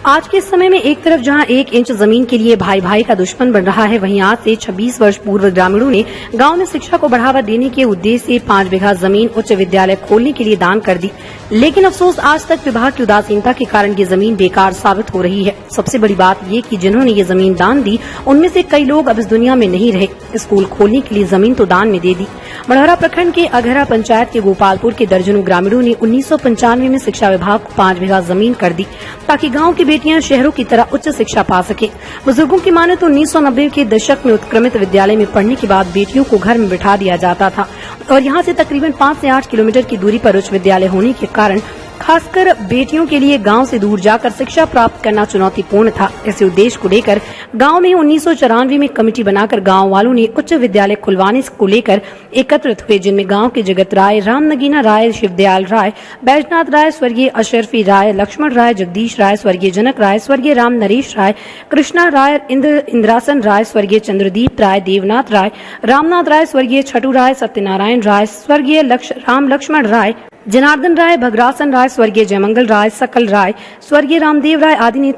आज के समय में एक तरफ जहां 1 इंच जमीन के लिए भाई भाई का दुश्मन बन रहा है, वहीं आज से 26 वर्ष पूर्व ग्रामीणों ने गांव में शिक्षा को बढ़ावा देने के उद्देश्य से 5 बीघा जमीन उच्च विद्यालय खोलने के लिए दान कर दी। लेकिन अफसोस, आज तक विभाग की उदासीनता के कारण ये जमीन बेकार साबित हो रही है। सबसे बड़ी बात ये कि जिन्होंने ये जमीन दान दी, उनमें से कई लोग अब इस दुनिया में नहीं रहे। स्कूल खोलने के लिए जमीन तो दान में दे दी। मढ़ौरा प्रखंड के अघरा पंचायत के गोपालपुर के दर्जनों ग्रामीणों ने 1995 में शिक्षा विभाग को 5 बीघा जमीन कर दी, ताकि गांव की बेटियां शहरों की तरह उच्च शिक्षा पा सके। बुजुर्गों की माने तो 1990 के दशक में उत्क्रमित विद्यालय में पढ़ने के बाद बेटियों को घर में बिठा दिया जाता था, और यहां से तकरीबन 5 से 8 किलोमीटर की दूरी पर उच्च विद्यालय होने के कारण खासकर बेटियों के लिए गांव से दूर जाकर शिक्षा प्राप्त करना चुनौतीपूर्ण था। इसी उद्देश्य को लेकर गांव में 1994 में कमेटी बनाकर गांव वालों ने उच्च विद्यालय खुलवाने को लेकर एकत्रित हुए, जिनमें गांव के जगत राय, राम नगीना राय, शिवदयाल राय, बैजनाथ राय, स्वर्गीय अशरफी राय, लक्ष्मण राय, जगदीश राय, स्वर्गीय जनक राय, स्वर्गीय राम नरेश राय, कृष्णा राय, इंद्रासन राय, स्वर्गीय चंद्रदीप राय, देवनाथ राय, रामनाथ राय, स्वर्गीय छठू राय, सत्यनारायण राय, स्वर्गीय राम लक्ष्मण राय, जनार्दन राय, भगरासन राय, स्वर्गीय जयमंगल राय, सकल राय, स्वर्गीय रामदेव राय आदि ने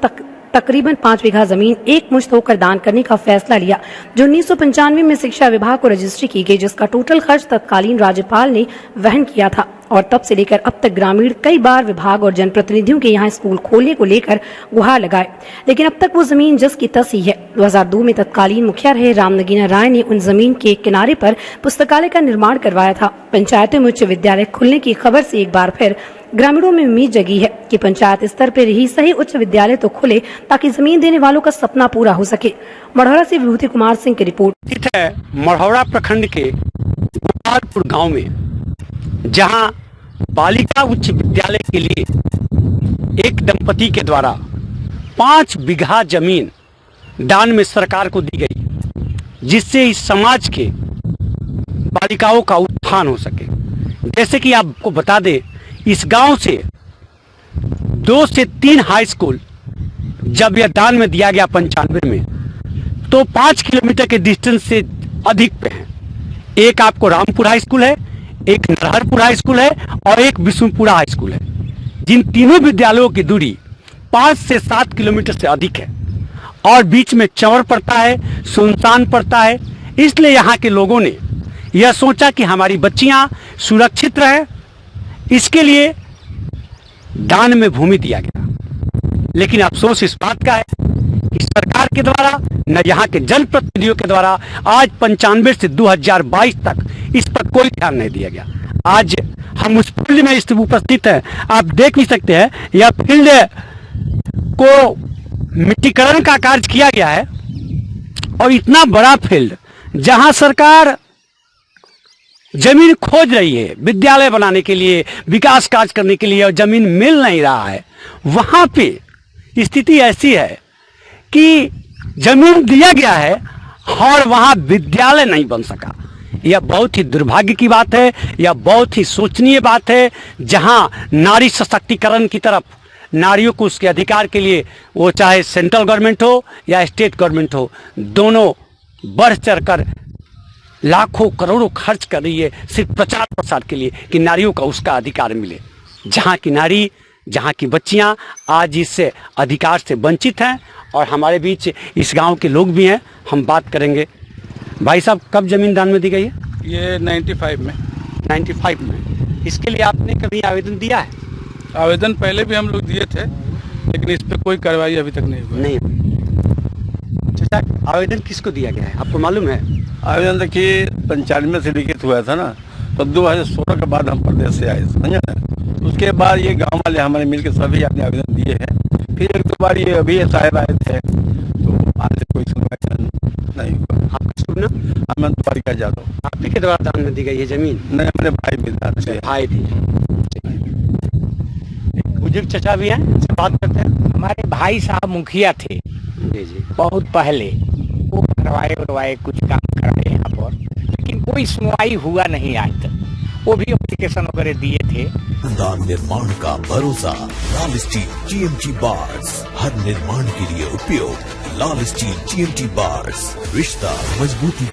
तकरीबन 5 बीघा जमीन एक मुश्त होकर दान करने का फैसला लिया, जो 1995 में शिक्षा विभाग को रजिस्ट्री की गई, जिसका टोटल खर्च तत्कालीन राज्यपाल ने वहन किया था। और तब से लेकर अब तक ग्रामीण कई बार विभाग और जनप्रतिनिधियों के यहाँ स्कूल खोलने को लेकर गुहार लगाए, लेकिन अब तक वो जमीन जस की तस ही है। 2002 में तत्कालीन मुखिया रहे राम नगीना राय ने उन जमीन के किनारे पर पुस्तकालय का निर्माण करवाया था। पंचायतों में उच्च विद्यालय खुलने की खबर से एक बार फिर ग्रामीणों में उम्मीद जगी है कि पंचायत स्तर पर ही सही उच्च विद्यालय तो खुले, ताकि जमीन देने वालों का सपना पूरा हो सके। मढ़ौरा से विभूति कुमार सिंह की रिपोर्ट। मढ़ौरा प्रखंड के गोपालपुर गांव में जहां बालिका उच्च विद्यालय के लिए एक दंपति के द्वारा 5 बीघा जमीन दान में सरकार को दी गई, जिससे इस समाज के बालिकाओं का उत्थान हो सके। जैसे कि आपको बता दें, इस गांव से 2 से 3 हाई स्कूल जब यह दान में दिया गया 95 में, तो 5 किलोमीटर के डिस्टेंस से अधिक पे है। एक आपको रामपुर हाई स्कूल है, एक नरहरपुर हाई स्कूल है और एक विष्णुपुरा हाई स्कूल है। जिन तीनों विद्यालयों की दूरी 5 से 7 किलोमीटर से अधिक है और बीच में चंवर पड़ता है, सुनसान पड़ता है। इसलिए यहाँ के लोगों ने यह सोचा कि हमारी बच्चियां सुरक्षित रहे, इसके लिए दान में भूमि दिया गया। लेकिन अफसोस इस बात का है कि सरकार के द्वारा, न यहाँ के जनप्रतिनिधियों के द्वारा आज 95 से 2022 तक इस पर कोई ध्यान नहीं दिया गया। आज हम उस फील्ड में उपस्थित हैं, आप देख भी सकते हैं। यह फील्ड को मिट्टीकरण का कार्य किया गया है, और इतना बड़ा फील्ड जहां सरकार जमीन खोज रही है विद्यालय बनाने के लिए, विकास कार्य करने के लिए, और जमीन मिल नहीं रहा है, वहां पे स्थिति ऐसी है कि जमीन दिया गया है और वहां विद्यालय नहीं बन सका। यह बहुत ही दुर्भाग्य की बात है, यह बहुत ही सोचनीय बात है। जहां नारी सशक्तिकरण की तरफ, नारियों को उसके अधिकार के लिए, वो चाहे सेंट्रल गवर्नमेंट हो या स्टेट गवर्नमेंट हो, दोनों बढ़ चढ़कर लाखों करोड़ों खर्च कर रही है सिर्फ प्रचार प्रसार के लिए कि नारियों का उसका अधिकार मिले। जहां की नारी, जहां की बच्चियां आज इस अधिकार से वंचित हैं। और हमारे बीच इस गांव के लोग भी हैं, हम बात करेंगे। भाई साहब, कब जमीन दान में दी गई है? ये 95 में। 95 में। इसके लिए आपने कभी आवेदन दिया है? आवेदन पहले भी हम लोग दिए थे, लेकिन इस पर कोई कार्रवाई अभी तक नहीं हुई। नहीं। चाचा, आवेदन किसको दिया गया है, आपको मालूम है? आवेदन देखिए 95 में से लिखित हुआ था ना, तो 2016 के बाद हम प्रदेश से आए, समझे ना। उसके बाद ये गांव वाले हमारे मिलकर सभी आपने आवेदन दिए हैं। फिर 1-2 बार ये अभी साहब आए थे, तो आज कोई सुनवाई नहीं हुआ। आपका शुभ नाम? अमन द्वारिका जादव। आपके के द्वारा दान में दी गई है जमीन? नहीं, हमारे भाई मिलदार थे। भाई थी। बुजुर्ग चचा भी हैं, उनसे बात करते हैं। हमारे भाई साहब मुखिया थे जी, बहुत पहले, वो करवाए कुछ काम कराए यहाँ पर, लेकिन कोई सुनवाई हुआ नहीं आज तक। वो भी एप्लीकेशन वगैरह दिए थे। दान निर्माण का भरोसा लाल स्टील TMT बार्स, हर निर्माण के लिए उपयोग। लाल स्टील TMT बार्स, रिश्ता मजबूती।